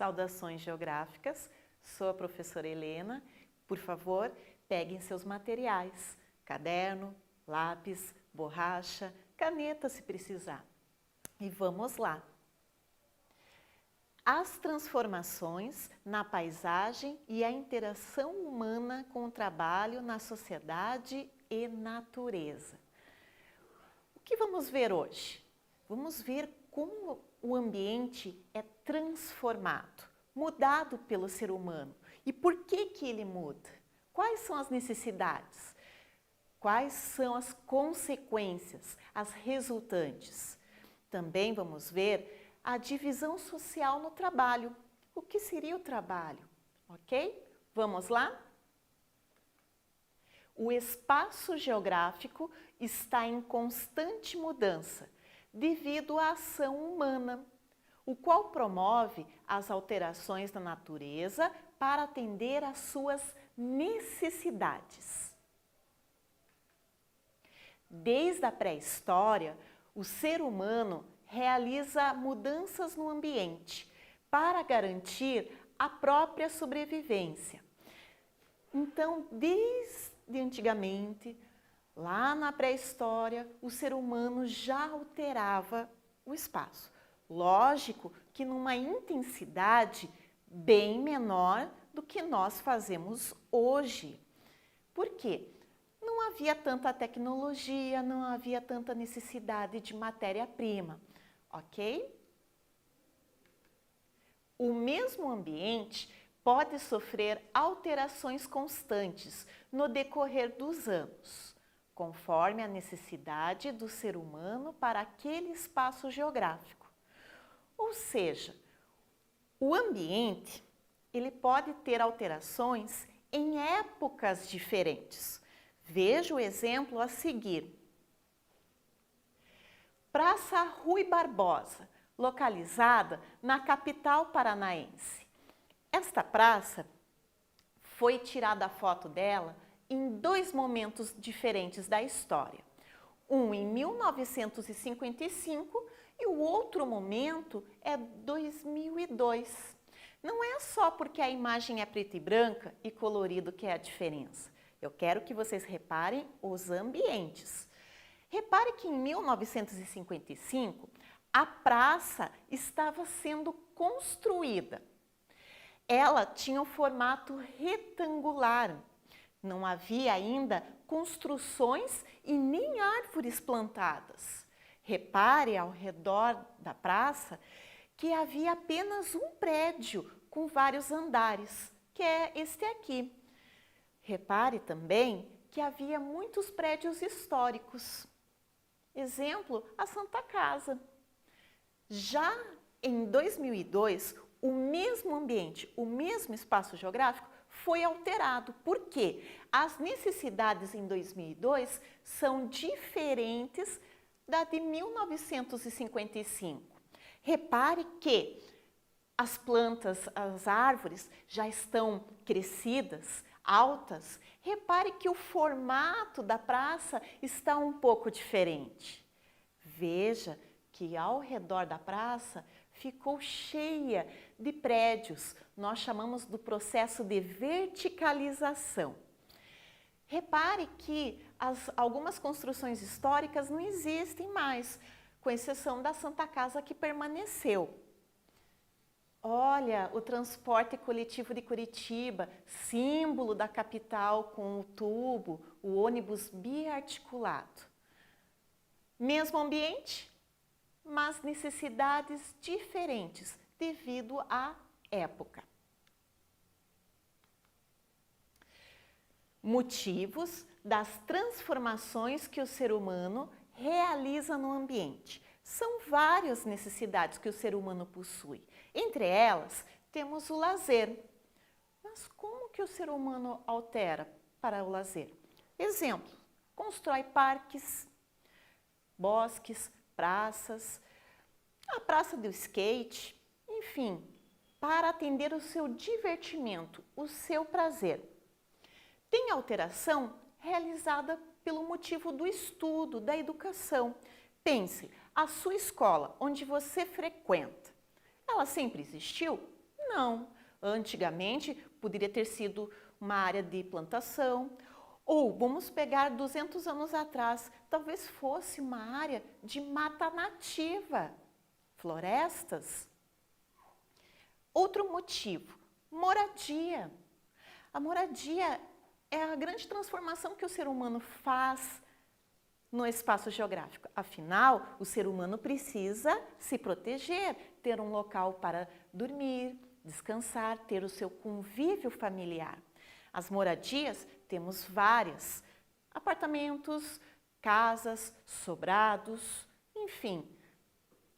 Saudações geográficas, sou a professora Helena. Por favor, peguem seus materiais, caderno, lápis, borracha, caneta se precisar. E vamos lá! As transformações na paisagem e a interação humana com o trabalho na sociedade e natureza. O que vamos ver hoje? Vamos ver como o ambiente é transformado, mudado pelo ser humano. E por que ele muda? Quais são as necessidades? Quais são as consequências, as resultantes? Também vamos ver a divisão social no trabalho. O que seria o trabalho? Ok? Vamos lá? O espaço geográfico está em constante mudança devido à ação humana, o qual promove as alterações na natureza para atender às suas necessidades. Desde a pré-história, o ser humano realiza mudanças no ambiente para garantir a própria sobrevivência. Então, desde antigamente, lá na pré-história, o ser humano já alterava o espaço. Lógico que numa intensidade bem menor do que nós fazemos hoje. Por quê? Não havia tanta tecnologia, não havia tanta necessidade de matéria-prima, ok? O mesmo ambiente pode sofrer alterações constantes no decorrer dos anos, conforme a necessidade do ser humano para aquele espaço geográfico. Ou seja, o ambiente ele pode ter alterações em épocas diferentes. Veja o exemplo a seguir. Praça Rui Barbosa, localizada na capital paranaense. Esta praça foi tirada a foto dela em dois momentos diferentes da história. Um em 1955 e o outro momento é 2002. Não é só porque a imagem é preta e branca e colorido que é a diferença. Eu quero que vocês reparem os ambientes. Repare que em 1955 a praça estava sendo construída. Ela tinha um formato retangular. Não havia ainda construções e nem árvores plantadas. Repare ao redor da praça que havia apenas um prédio com vários andares, que é este aqui. Repare também que havia muitos prédios históricos. Exemplo, a Santa Casa. Já em 2002, o mesmo ambiente, o mesmo espaço geográfico foi alterado. Por quê? As necessidades em 2002 são diferentes da de 1955. Repare que as plantas, as árvores já estão crescidas, altas. Repare que o formato da praça está um pouco diferente. Veja que ao redor da praça ficou cheia de prédios. Nós chamamos do processo de verticalização. Repare que algumas construções históricas não existem mais, com exceção da Santa Casa que permaneceu. Olha, o transporte coletivo de Curitiba, símbolo da capital com o tubo, o ônibus biarticulado. Mesmo ambiente, mas necessidades diferentes devido à época. Motivos das transformações que o ser humano realiza no ambiente. São várias necessidades que o ser humano possui. Entre elas, temos o lazer. Mas como que o ser humano altera para o lazer? Exemplo, constrói parques, bosques, praças, a praça do skate, enfim, para atender o seu divertimento, o seu prazer. Tem alteração realizada pelo motivo do estudo, da educação. Pense, a sua escola, onde você frequenta, ela sempre existiu? não. Antigamente, poderia ter sido uma área de plantação, ou vamos pegar 200 anos atrás, talvez fosse uma área de mata nativa, florestas. Outro motivo, moradia. A moradia é a grande transformação que o ser humano faz no espaço geográfico. Afinal, o ser humano precisa se proteger, ter um local para dormir, descansar, ter o seu convívio familiar. As moradias, temos várias, apartamentos, casas, sobrados, enfim,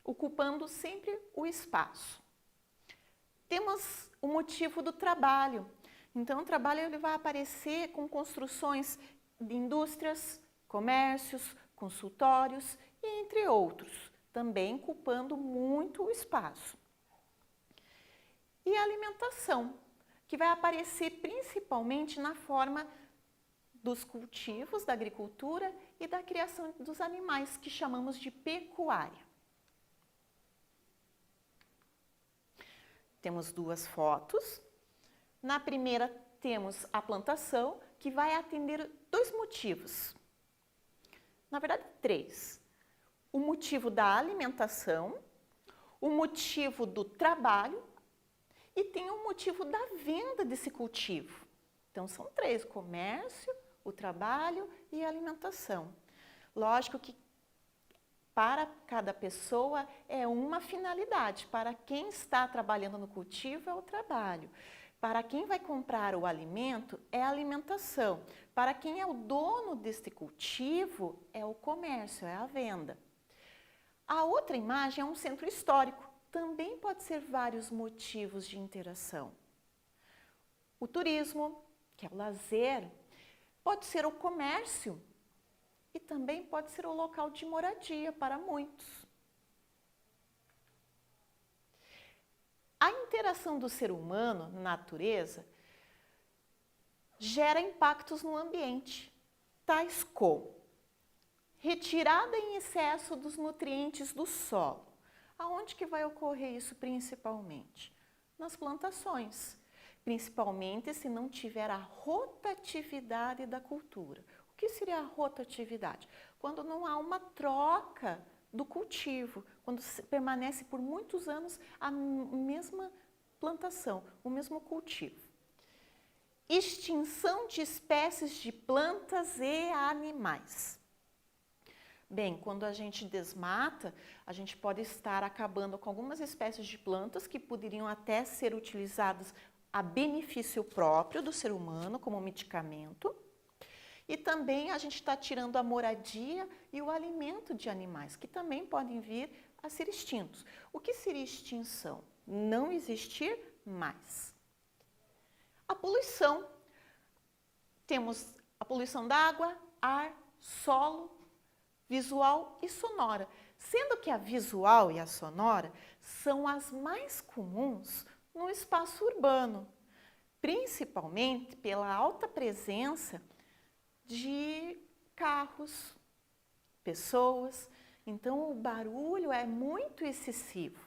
ocupando sempre o espaço. Temos o motivo do trabalho. Então, o trabalho ele vai aparecer com construções de indústrias, comércios, consultórios e entre outros, também ocupando muito o espaço. E a alimentação, que vai aparecer principalmente na forma dos cultivos, da agricultura e da criação dos animais, que chamamos de pecuária. Temos duas fotos. Na primeira temos a plantação, que vai atender dois motivos. Na verdade, três. O motivo da alimentação, o motivo do trabalho e tem o motivo da venda desse cultivo. Então, são três: o comércio, o trabalho e a alimentação. Lógico que para cada pessoa é uma finalidade. Para quem está trabalhando no cultivo é o trabalho. Para quem vai comprar o alimento é a alimentação. Para quem é o dono deste cultivo é o comércio, é a venda. A outra imagem é um centro histórico. Também pode ser vários motivos de interação. O turismo, que é o lazer, pode ser o comércio e também pode ser o local de moradia para muitos. A interação do ser humano na natureza gera impactos no ambiente, tais como retirada em excesso dos nutrientes do solo. Aonde que vai ocorrer isso principalmente? Nas plantações, principalmente se não tiver a rotatividade da cultura. O que seria a rotatividade? Quando não há uma troca do cultivo, quando permanece por muitos anos a mesma plantação, o mesmo cultivo. Extinção de espécies de plantas e animais. Bem, quando a gente desmata, a gente pode estar acabando com algumas espécies de plantas que poderiam até ser utilizadas a benefício próprio do ser humano como medicamento. E também a gente está tirando a moradia e o alimento de animais, que também podem vir a ser extintos. O que seria extinção? Não existir mais. A poluição. Temos a poluição da água, ar, solo, visual e sonora. Sendo que a visual e a sonora são as mais comuns no espaço urbano, principalmente pela alta presença de carros, pessoas. Então, o barulho é muito excessivo.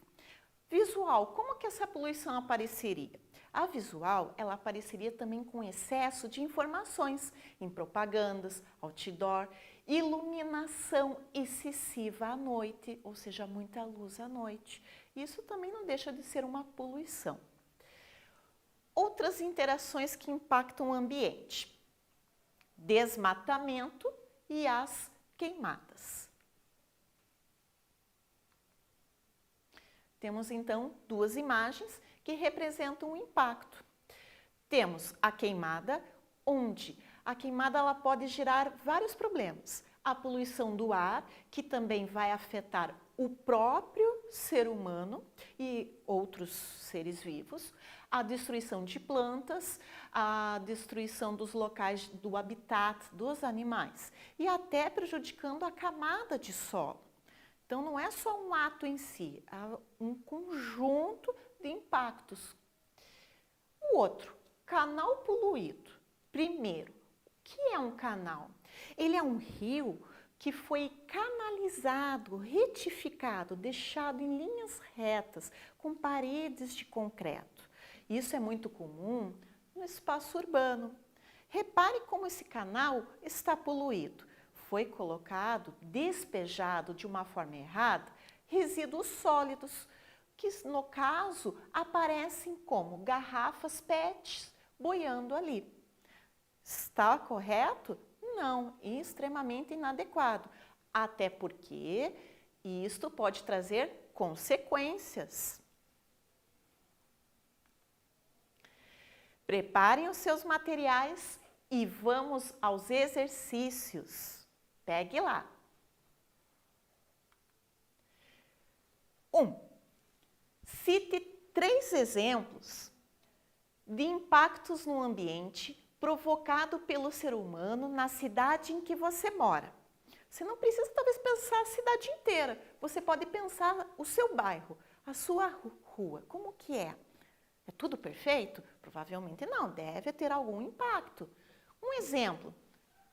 Visual, como que essa poluição apareceria? A visual, ela apareceria também com excesso de informações em propagandas, outdoor, iluminação excessiva à noite, ou seja, muita luz à noite. Isso também não deixa de ser uma poluição. Outras interações que impactam o ambiente: desmatamento e as queimadas. Temos então duas imagens que representam o impacto. Temos a queimada, onde a queimada ela pode gerar vários problemas. A poluição do ar, que também vai afetar o próprio ser humano e outros seres vivos, a destruição de plantas, a destruição dos locais do habitat dos animais e até prejudicando a camada de solo. Então, não é só um ato em si, é um conjunto de impactos. O outro, canal poluído. Primeiro, o que é um canal? Ele é um rio que foi canalizado, retificado, deixado em linhas retas, com paredes de concreto. Isso é muito comum no espaço urbano. Repare como esse canal está poluído. Foi colocado, despejado de uma forma errada, resíduos sólidos, que no caso aparecem como garrafas PET boiando ali. Está correto? Não, extremamente inadequado. Até porque isto pode trazer consequências. Preparem os seus materiais e vamos aos exercícios. Pegue lá. 1. Cite 3 exemplos de impactos no ambiente provocado pelo ser humano na cidade em que você mora. Você não precisa talvez pensar a cidade inteira, você pode pensar o seu bairro, a sua rua, como que é? É tudo perfeito? Provavelmente não, deve ter algum impacto. Um exemplo,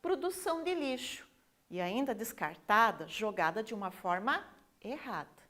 produção de lixo e ainda descartada, jogada de uma forma errada.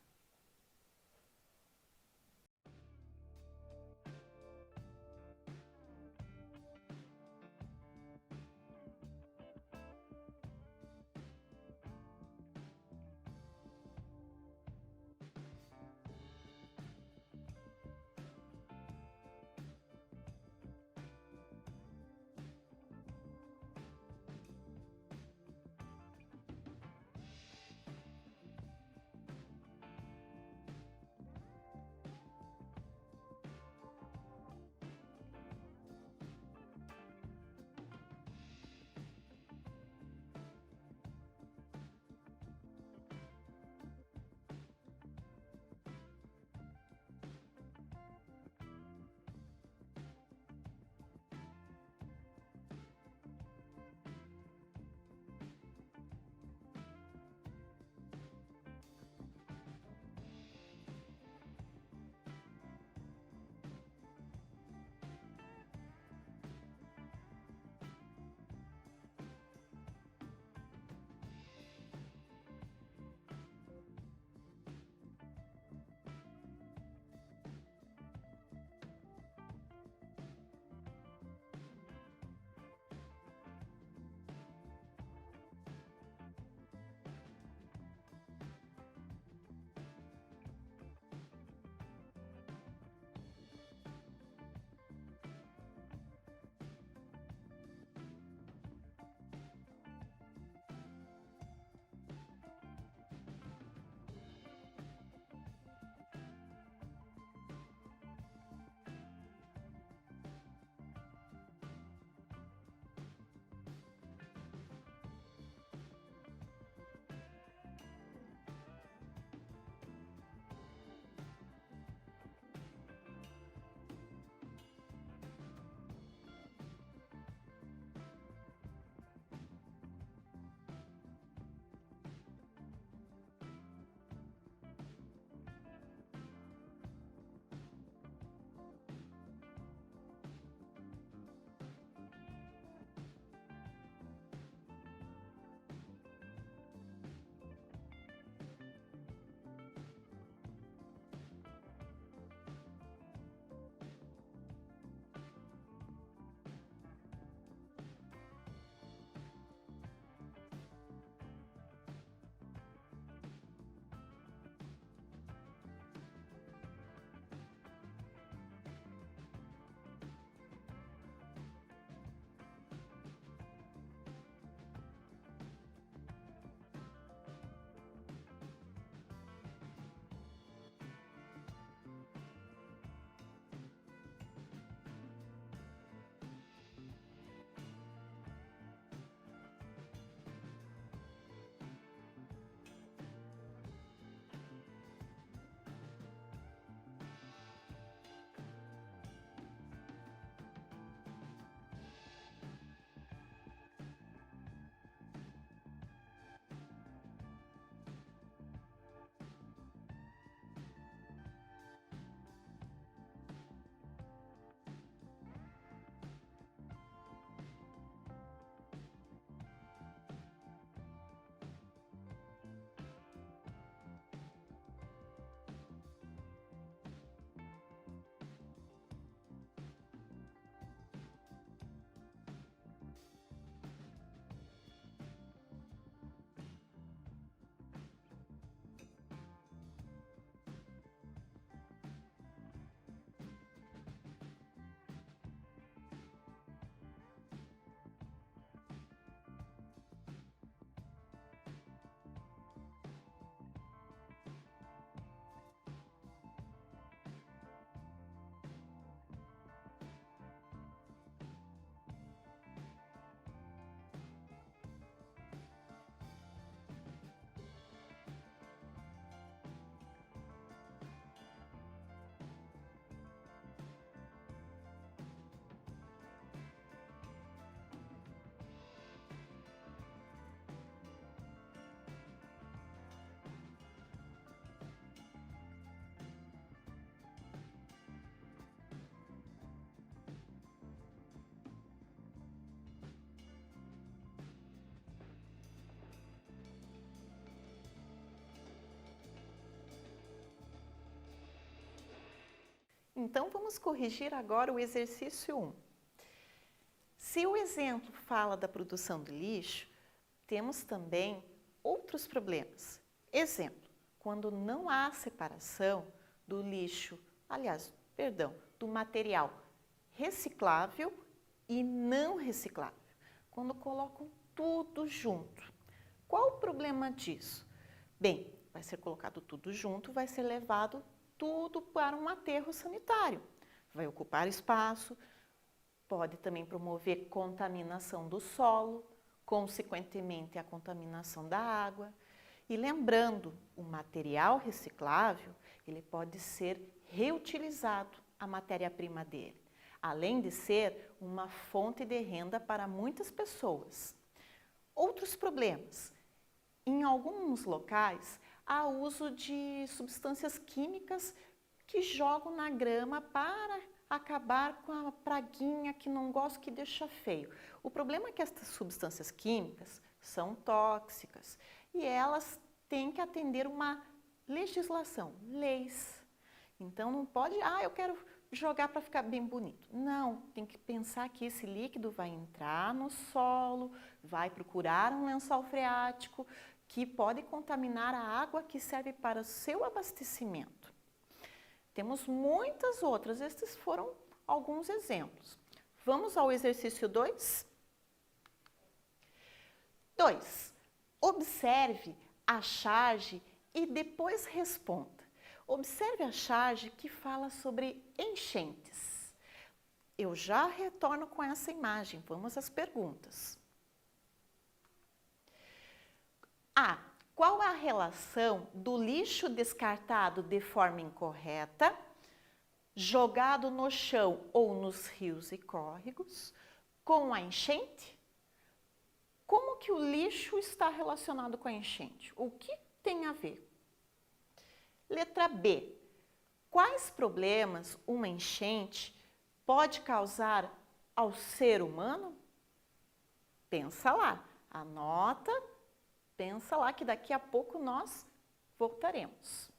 Então, vamos corrigir agora o exercício 1. Se o exemplo fala da produção de lixo, temos também outros problemas. Exemplo, quando não há separação do lixo, do material reciclável e não reciclável, quando colocam tudo junto. Qual o problema disso? Bem, vai ser colocado tudo junto, vai ser levado tudo para um aterro sanitário. Vai ocupar espaço, pode também promover contaminação do solo, consequentemente a contaminação da água. E lembrando, o material reciclável, ele pode ser reutilizado, a matéria-prima dele, além de ser uma fonte de renda para muitas pessoas. Outros problemas. Em alguns locais, há uso de substâncias químicas que jogam na grama para acabar com a praguinha que não gosto, que deixa feio. O problema é que estas substâncias químicas são tóxicas e elas têm que atender uma legislação, leis. Então não pode, eu quero jogar para ficar bem bonito. Não, tem que pensar que esse líquido vai entrar no solo, vai procurar um lençol freático, que pode contaminar a água que serve para o seu abastecimento. Temos muitas outras, estes foram alguns exemplos. Vamos ao exercício 2? 2. Observe a charge e depois responda. Observe a charge que fala sobre enchentes. Eu já retorno com essa imagem, vamos às perguntas. A. Qual a relação do lixo descartado de forma incorreta, jogado no chão ou nos rios e córregos, com a enchente? Como que o lixo está relacionado com a enchente? O que tem a ver? Letra B. Quais problemas uma enchente pode causar ao ser humano? Pensa lá, anota, pensa lá que daqui a pouco nós voltaremos.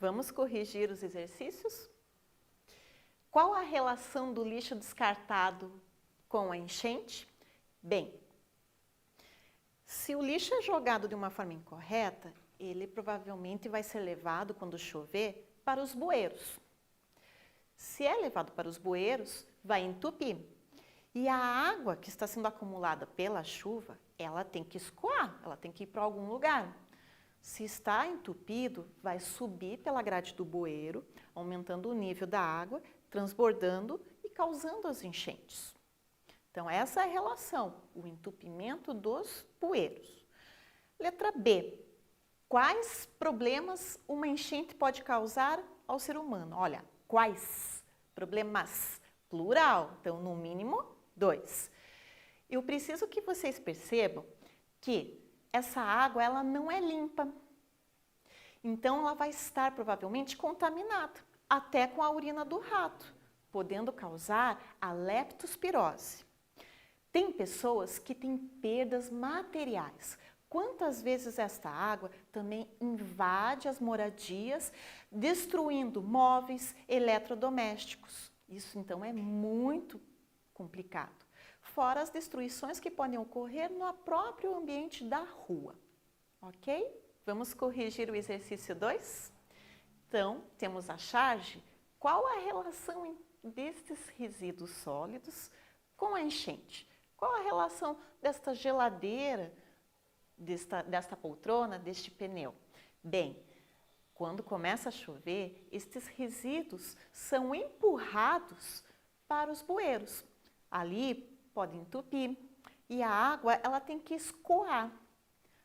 Vamos corrigir os exercícios? Qual a relação do lixo descartado com a enchente? Bem, se o lixo é jogado de uma forma incorreta, ele provavelmente vai ser levado, quando chover, para os bueiros. Se é levado para os bueiros, vai entupir. E a água que está sendo acumulada pela chuva, ela tem que escoar, ela tem que ir para algum lugar. Se está entupido, vai subir pela grade do bueiro, aumentando o nível da água, transbordando e causando as enchentes. Então, essa é a relação, o entupimento dos bueiros. Letra B. Quais problemas uma enchente pode causar ao ser humano? Olha, quais problemas? Plural, então, no mínimo, 2. Eu preciso que vocês percebam que essa água ela não é limpa. Então, ela vai estar provavelmente contaminada, até com a urina do rato, podendo causar a leptospirose. Tem pessoas que têm perdas materiais. Quantas vezes esta água também invade as moradias, destruindo móveis, eletrodomésticos. Isso, então, é muito complicado. Fora as destruições que podem ocorrer no próprio ambiente da rua. Ok? Vamos corrigir o exercício 2? Então, temos a charge. Qual a relação destes resíduos sólidos com a enchente? Qual a relação desta geladeira, desta poltrona, deste pneu? Bem, quando começa a chover, estes resíduos são empurrados para os bueiros. Ali pode entupir e a água ela tem que escoar.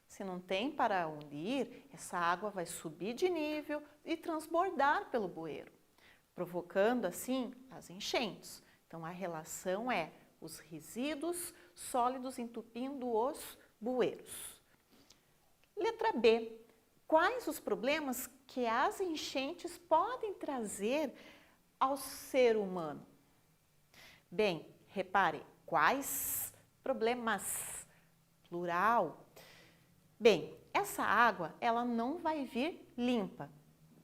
Se não tem para onde ir, essa água vai subir de nível e transbordar pelo bueiro, provocando assim as enchentes. Então a relação é os resíduos sólidos entupindo os bueiros. Letra B. Quais os problemas que as enchentes podem trazer ao ser humano? Bem, repare, quais problemas? Plural. Bem, essa água ela não vai vir limpa.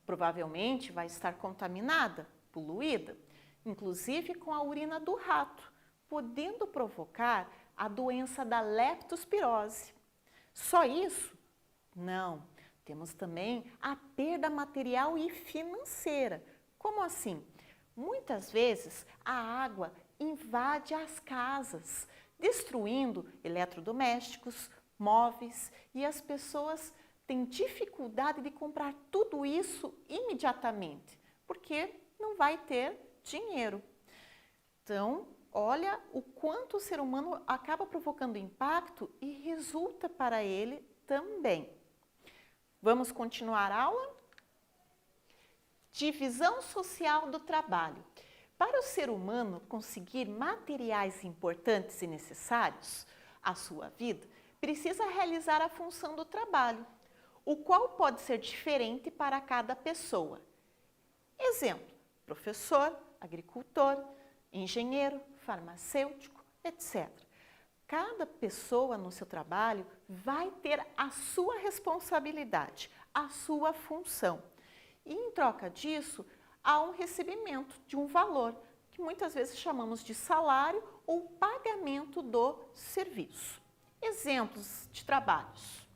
Provavelmente vai estar contaminada, poluída, inclusive com a urina do rato, podendo provocar a doença da leptospirose. Só isso? Não. Temos também a perda material e financeira. Como assim? Muitas vezes a água invade as casas, destruindo eletrodomésticos, móveis, e as pessoas têm dificuldade de comprar tudo isso imediatamente, porque não vai ter dinheiro. Então, olha o quanto o ser humano acaba provocando impacto e resulta para ele também. Vamos continuar a aula? Divisão social do trabalho. Para o ser humano conseguir materiais importantes e necessários à sua vida, precisa realizar a função do trabalho, o qual pode ser diferente para cada pessoa. Exemplo: professor, agricultor, engenheiro, farmacêutico, etc. Cada pessoa no seu trabalho vai ter a sua responsabilidade, a sua função. E em troca disso, há um recebimento de um valor, que muitas vezes chamamos de salário ou pagamento do serviço. Exemplos de trabalhos: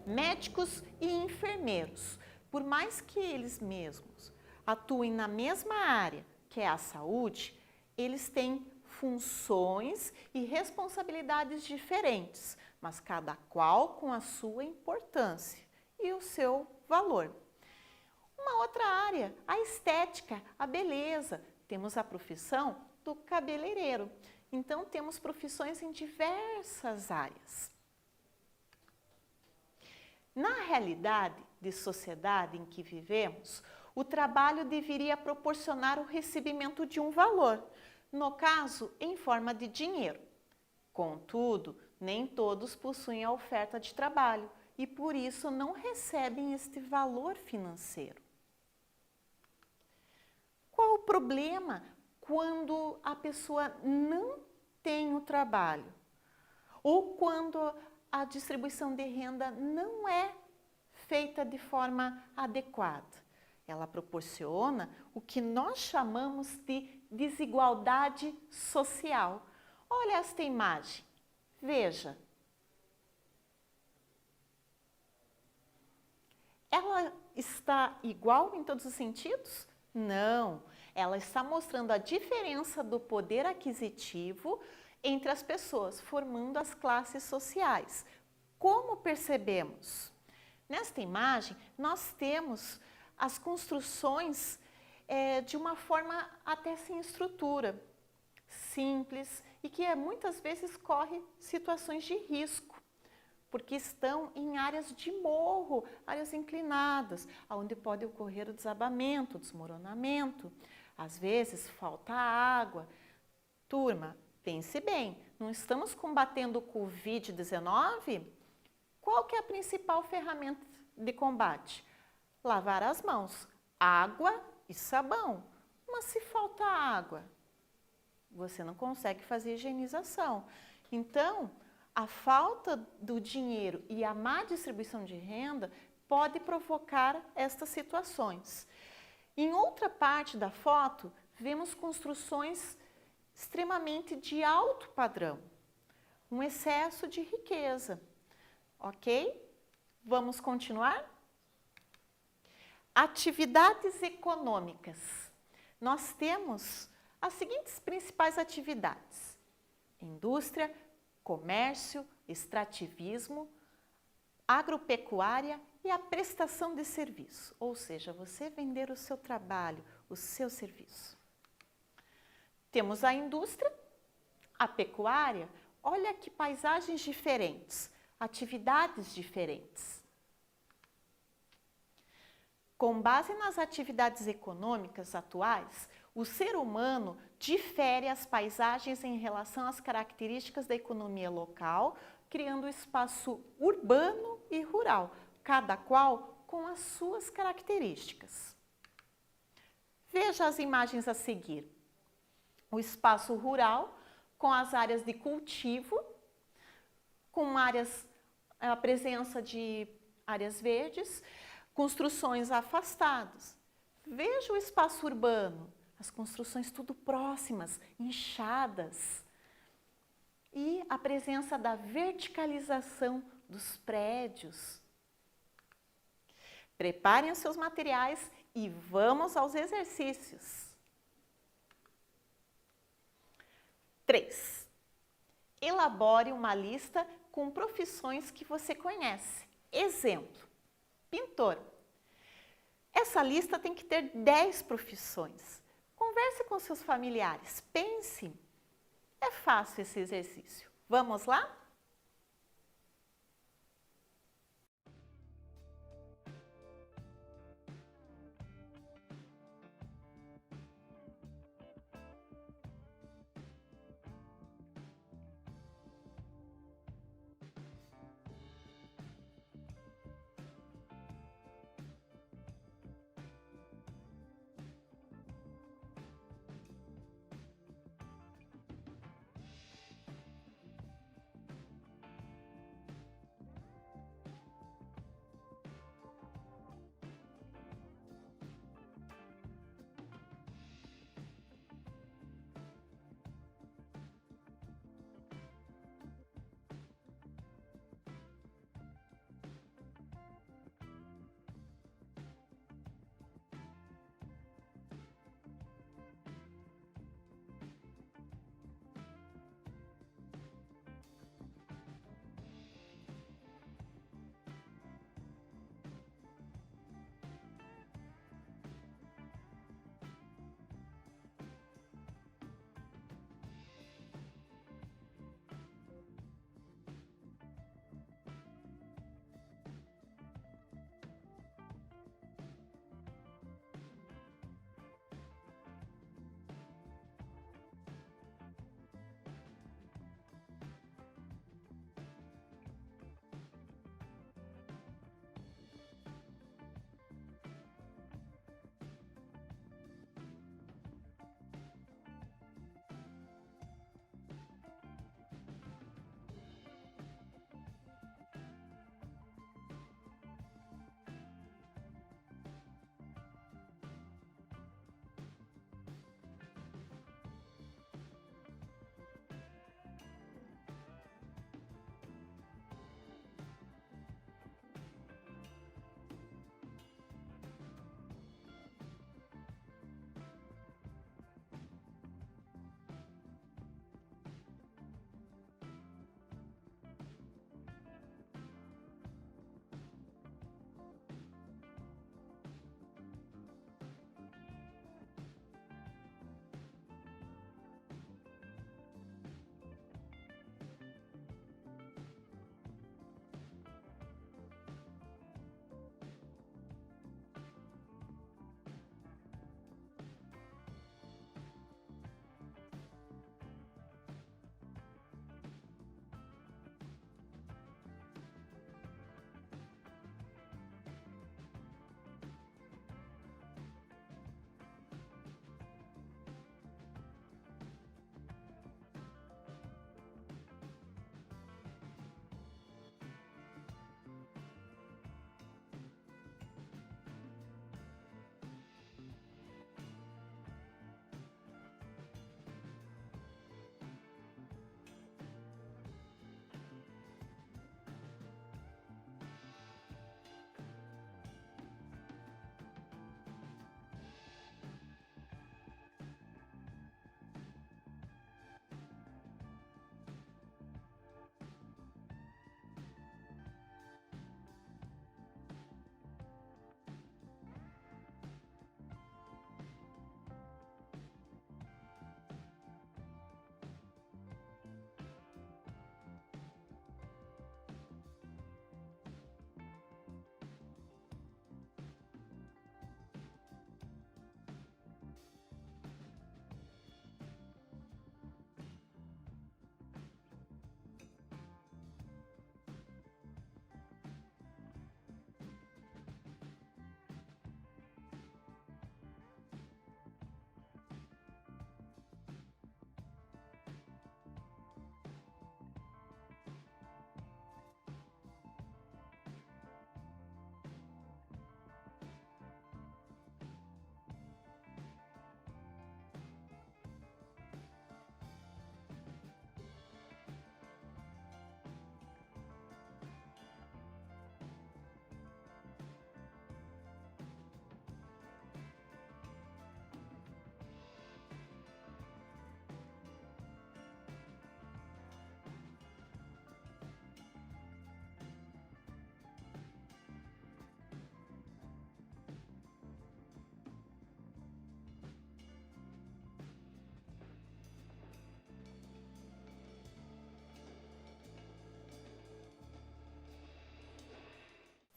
médicos e enfermeiros. Por mais que eles mesmos atuem na mesma área, que é a saúde, eles têm funções e responsabilidades diferentes, mas cada qual com a sua importância e o seu valor. Uma outra área, a estética, a beleza. Temos a profissão do cabeleireiro. Então, temos profissões em diversas áreas. Na realidade de sociedade em que vivemos, o trabalho deveria proporcionar o recebimento de um valor, no caso, em forma de dinheiro. Contudo, nem todos possuem a oferta de trabalho e, por isso, não recebem este valor financeiro. Qual o problema quando a pessoa não tem o trabalho? Ou quando a distribuição de renda não é feita de forma adequada? Ela proporciona o que nós chamamos de desigualdade social. Olha esta imagem, veja. Ela está igual em todos os sentidos? Não, ela está mostrando a diferença do poder aquisitivo entre as pessoas, formando as classes sociais. Como percebemos? Nesta imagem, nós temos as construções de uma forma até sem estrutura, simples e que muitas vezes corre situações de risco, porque estão em áreas de morro, áreas inclinadas, onde pode ocorrer o desabamento, o desmoronamento. Às vezes falta água. Turma, pense bem, não estamos combatendo o Covid-19? Qual que é a principal ferramenta de combate? Lavar as mãos, água e sabão. Mas se falta água, você não consegue fazer higienização. Então, a falta do dinheiro e a má distribuição de renda pode provocar estas situações. Em outra parte da foto, vemos construções extremamente de alto padrão, um excesso de riqueza. Ok? Vamos continuar? Atividades econômicas. Nós temos as seguintes principais atividades: indústria, comércio, extrativismo, agropecuária e a prestação de serviço, ou seja, você vender o seu trabalho, o seu serviço. Temos a indústria, a pecuária, olha que paisagens diferentes, atividades diferentes. Com base nas atividades econômicas atuais, o ser humano difere as paisagens em relação às características da economia local, criando espaço urbano e rural, cada qual com as suas características. Veja as imagens a seguir. O espaço rural, com as áreas de cultivo, com a presença de áreas verdes, construções afastadas. Veja o espaço urbano, as construções tudo próximas, inchadas. E a presença da verticalização dos prédios. Preparem os seus materiais e vamos aos exercícios. 3. Elabore uma lista com profissões que você conhece. Exemplo, pintor. Essa lista tem que ter 10 profissões. Converse com seus familiares, pense. É fácil esse exercício. Vamos lá?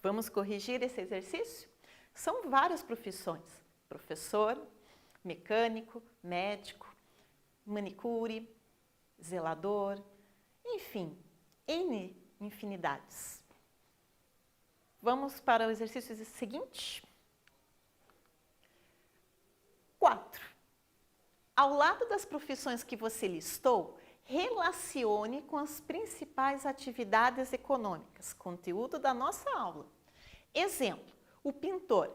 Vamos corrigir esse exercício? São várias profissões: professor, mecânico, médico, manicure, zelador, enfim, N infinidades. Vamos para o exercício seguinte? 4. Ao lado das profissões que você listou, relacione com as principais atividades econômicas, conteúdo da nossa aula. Exemplo, o pintor,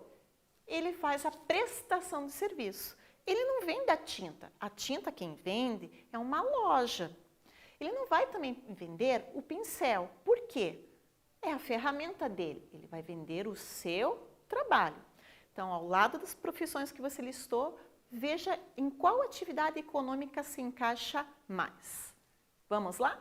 ele faz a prestação de serviço. Ele não vende a tinta quem vende é uma loja. Ele não vai também vender o pincel, por quê? É a ferramenta dele, ele vai vender o seu trabalho. Então, ao lado das profissões que você listou, veja em qual atividade econômica se encaixa mais. Vamos lá?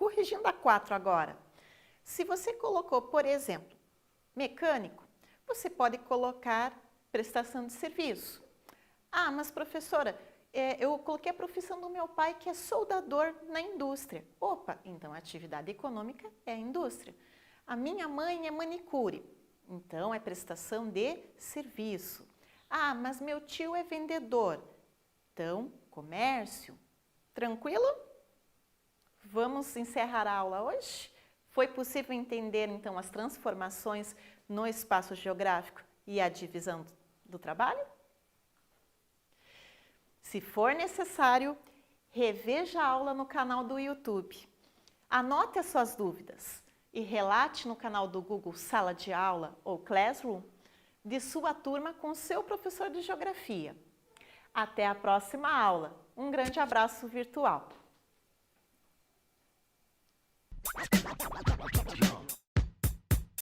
corrigindo a 4 agora. Se você colocou, por exemplo, mecânico, você pode colocar prestação de serviço. Ah, mas professora, eu coloquei a profissão do meu pai que é soldador na indústria. Opa, então a atividade econômica é a indústria. A minha mãe é manicure, então é prestação de serviço. Ah, mas meu tio é vendedor, então comércio. Tranquilo? Vamos encerrar a aula hoje? Foi possível entender então as transformações no espaço geográfico e a divisão do trabalho? Se for necessário, reveja a aula no canal do YouTube. Anote as suas dúvidas e relate no canal do Google Sala de Aula ou Classroom de sua turma com seu professor de Geografia. Até a próxima aula. Um grande abraço virtual.